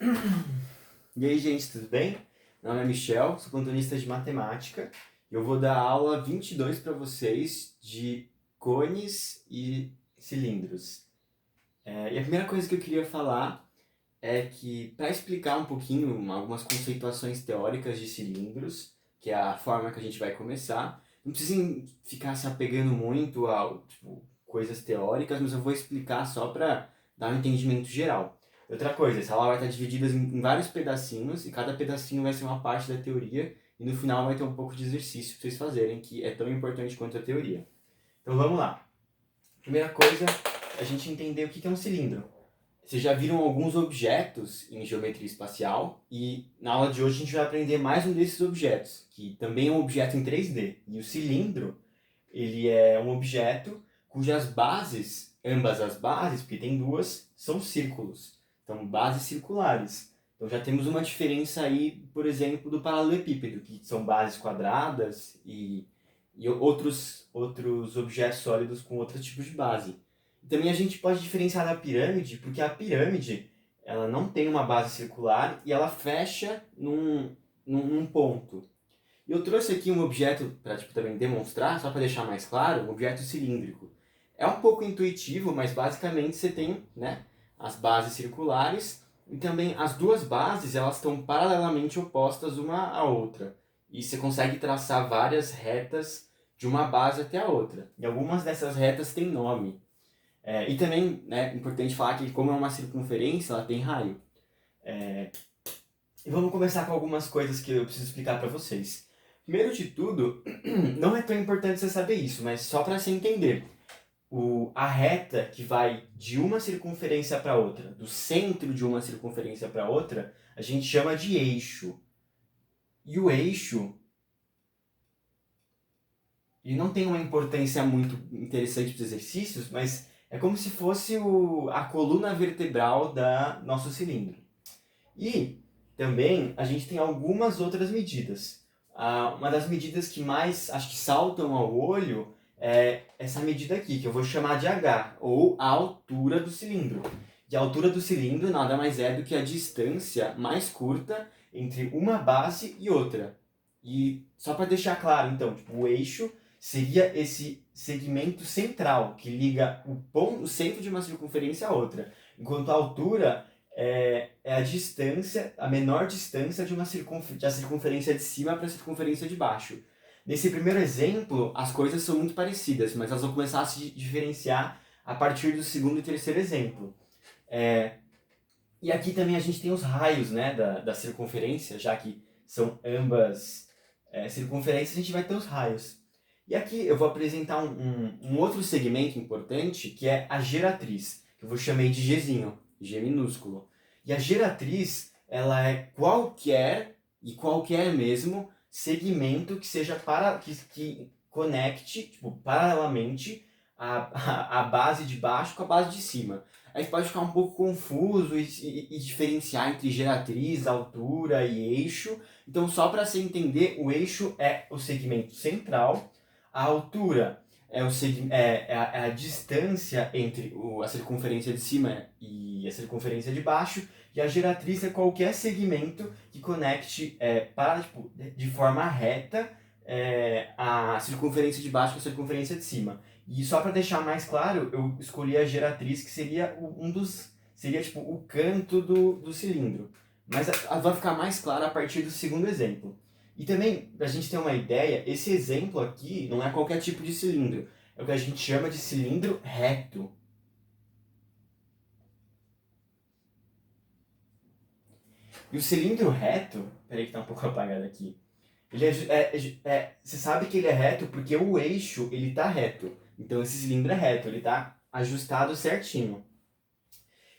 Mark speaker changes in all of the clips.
Speaker 1: E aí, gente, tudo bem? Meu nome é Michel, sou plantonista de matemática e eu vou dar a aula 22 para vocês de cones e cilindros. E a primeira coisa que eu queria falar é que, para explicar um pouquinho algumas conceituações teóricas de cilindros, que é a forma que a gente vai começar, não precisem ficar se apegando muito a coisas teóricas, mas eu vou explicar só para dar um entendimento geral. Outra coisa, essa aula vai estar dividida em vários pedacinhos, e cada pedacinho vai ser uma parte da teoria, e no final vai ter um pouco de exercício para vocês fazerem, que é tão importante quanto a teoria. Então vamos lá. Primeira coisa, a gente entender o que é um cilindro. Vocês já viram alguns objetos em geometria espacial e na aula de hoje a gente vai aprender mais um desses objetos, que também é um objeto em 3D. E o cilindro, ele é um objeto cujas bases, ambas as bases, porque tem duas, são círculos. Então, bases circulares. Então já temos uma diferença aí, por exemplo, do paralelepípedo, que são bases quadradas e outros objetos sólidos com outros tipos de base. Também a gente pode diferenciar da pirâmide, porque a pirâmide ela não tem uma base circular e ela fecha num ponto. E eu trouxe aqui um objeto para também demonstrar, só para deixar mais claro, um objeto cilíndrico. É um pouco intuitivo, mas basicamente você tem, né, as bases circulares e também as duas bases elas estão paralelamente opostas uma à outra. E você consegue traçar várias retas de uma base até a outra. E algumas dessas retas têm nome. E também, né, é importante falar que como é uma circunferência, ela tem raio. E vamos começar com algumas coisas que eu preciso explicar para vocês. Primeiro de tudo, não é tão importante você saber isso, mas só para você entender. A reta que vai de uma circunferência para outra, do centro de uma circunferência para outra, a gente chama de eixo. E o eixo, ele não tem uma importância muito interessante para os exercícios, mas é como se fosse a coluna vertebral da nosso cilindro. E também a gente tem algumas outras medidas. Uma das medidas que mais acho que saltam ao olho é essa medida aqui, que eu vou chamar de H, ou a altura do cilindro. E a altura do cilindro nada mais é do que a distância mais curta entre uma base e outra. E só para deixar claro, então, o eixo seria esse segmento central que liga o centro de uma circunferência a outra, enquanto a altura é a distância, a menor distância de da circunferência de cima para a circunferência de baixo. Nesse primeiro exemplo, as coisas são muito parecidas, mas elas vão começar a se diferenciar a partir do segundo e terceiro exemplo. E aqui também a gente tem os raios, né, da circunferência, já que são ambas circunferências, a gente vai ter os raios. E aqui eu vou apresentar um outro segmento importante, que é a geratriz, que eu vou chamar de Gzinho, G minúsculo. E a geratriz, ela é qualquer mesmo, segmento que seja que conecte, paralelamente, a base de baixo com a base de cima. Aí pode ficar um pouco confuso e diferenciar entre geratriz, altura e eixo. Então, só para você entender, o eixo é o segmento central, a altura é a distância entre a circunferência de cima e a circunferência de baixo, e a geratriz é qualquer segmento que conecte de forma reta a circunferência de baixo com a circunferência de cima. E só para deixar mais claro, eu escolhi a geratriz, que seria seria o canto do cilindro. Mas vai ficar mais claro a partir do segundo exemplo. E também, para a gente ter uma ideia, esse exemplo aqui não é qualquer tipo de cilindro. É o que a gente chama de cilindro reto. E o cilindro reto, peraí que tá um pouco apagado aqui, você sabe que ele é reto porque o eixo ele tá reto. Então esse cilindro é reto, ele tá ajustado certinho.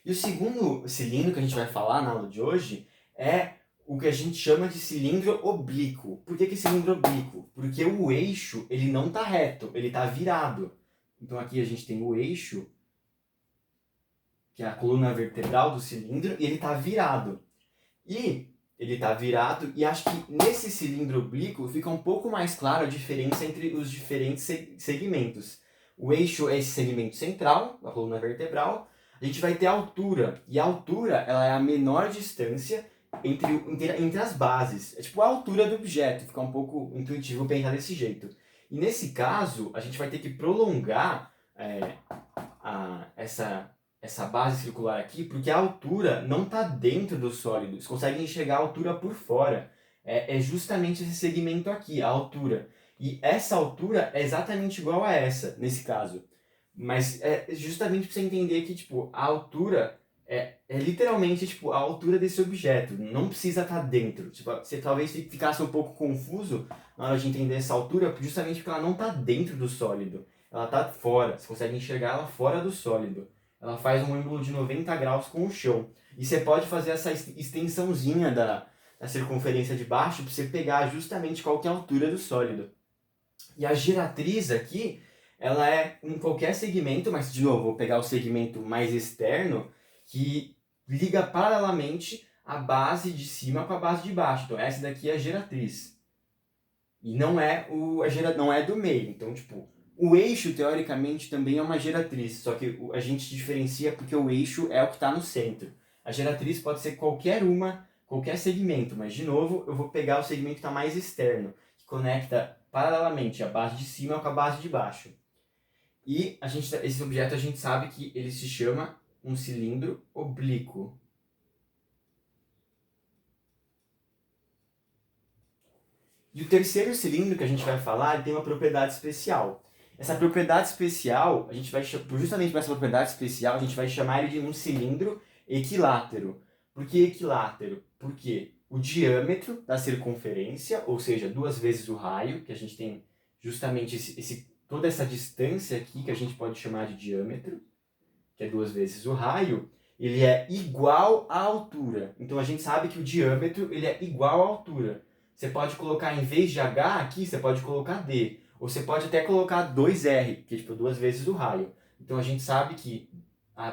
Speaker 1: E o segundo cilindro que a gente vai falar na aula de hoje é o que a gente chama de cilindro oblíquo. Por que cilindro oblíquo? Porque o eixo ele não tá reto, ele tá virado. Então aqui a gente tem o eixo, que é a coluna vertebral do cilindro, e ele tá virado. E ele está virado, e acho que nesse cilindro oblíquo fica um pouco mais claro a diferença entre os diferentes segmentos. O eixo é esse segmento central, a coluna vertebral, a gente vai ter a altura. E a altura, ela é a menor distância entre as bases. É tipo a altura do objeto, fica um pouco intuitivo pensar desse jeito. E nesse caso, a gente vai ter que prolongar essa base circular aqui, porque a altura não está dentro do sólido. Você consegue enxergar a altura por fora. É justamente esse segmento aqui, a altura. E essa altura é exatamente igual a essa, nesse caso. Mas é justamente para você entender que tipo, a altura é literalmente tipo, a altura desse objeto. Não precisa estar dentro. Tipo, você talvez ficasse um pouco confuso na hora de entender essa altura, justamente porque ela não está dentro do sólido. Ela está fora. Você consegue enxergar ela fora do sólido. Ela faz um ângulo de 90 graus com o chão. E você pode fazer essa extensãozinha da circunferência de baixo para você pegar justamente qual que é a altura do sólido. E a giratriz aqui, ela é em qualquer segmento, mas de novo, vou pegar o segmento mais externo, que liga paralelamente a base de cima com a base de baixo. Então essa daqui é a giratriz. E não é não é do meio. Então, tipo, o eixo, teoricamente, também é uma geratriz, só que a gente diferencia porque o eixo é o que está no centro. A geratriz pode ser qualquer segmento, mas, de novo, eu vou pegar o segmento que está mais externo, que conecta paralelamente a base de cima com a base de baixo. E esse objeto a gente sabe que ele se chama um cilindro oblíquo. E o terceiro cilindro que a gente vai falar, ele tem uma propriedade especial. Essa propriedade especial, justamente por essa propriedade especial, a gente vai chamar ele de um cilindro equilátero. Por que equilátero? Porque o diâmetro da circunferência, ou seja, 2 vezes o raio, que a gente tem justamente toda essa distância aqui, que a gente pode chamar de diâmetro, que é 2 vezes o raio, ele é igual à altura. Então a gente sabe que o diâmetro ele é igual à altura. Você pode colocar, em vez de H aqui, você pode colocar D. Ou você pode até colocar 2R, que é tipo 2 vezes o raio. Então a gente sabe que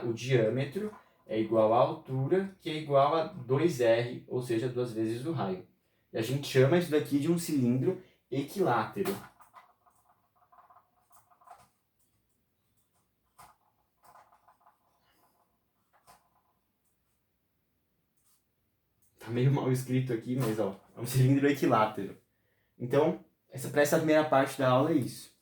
Speaker 1: o diâmetro é igual à altura, que é igual a 2R, ou seja, 2 vezes o raio. E a gente chama isso daqui de um cilindro equilátero. Tá meio mal escrito aqui, mas ó, é um cilindro equilátero. Então, para essa primeira parte da aula é isso.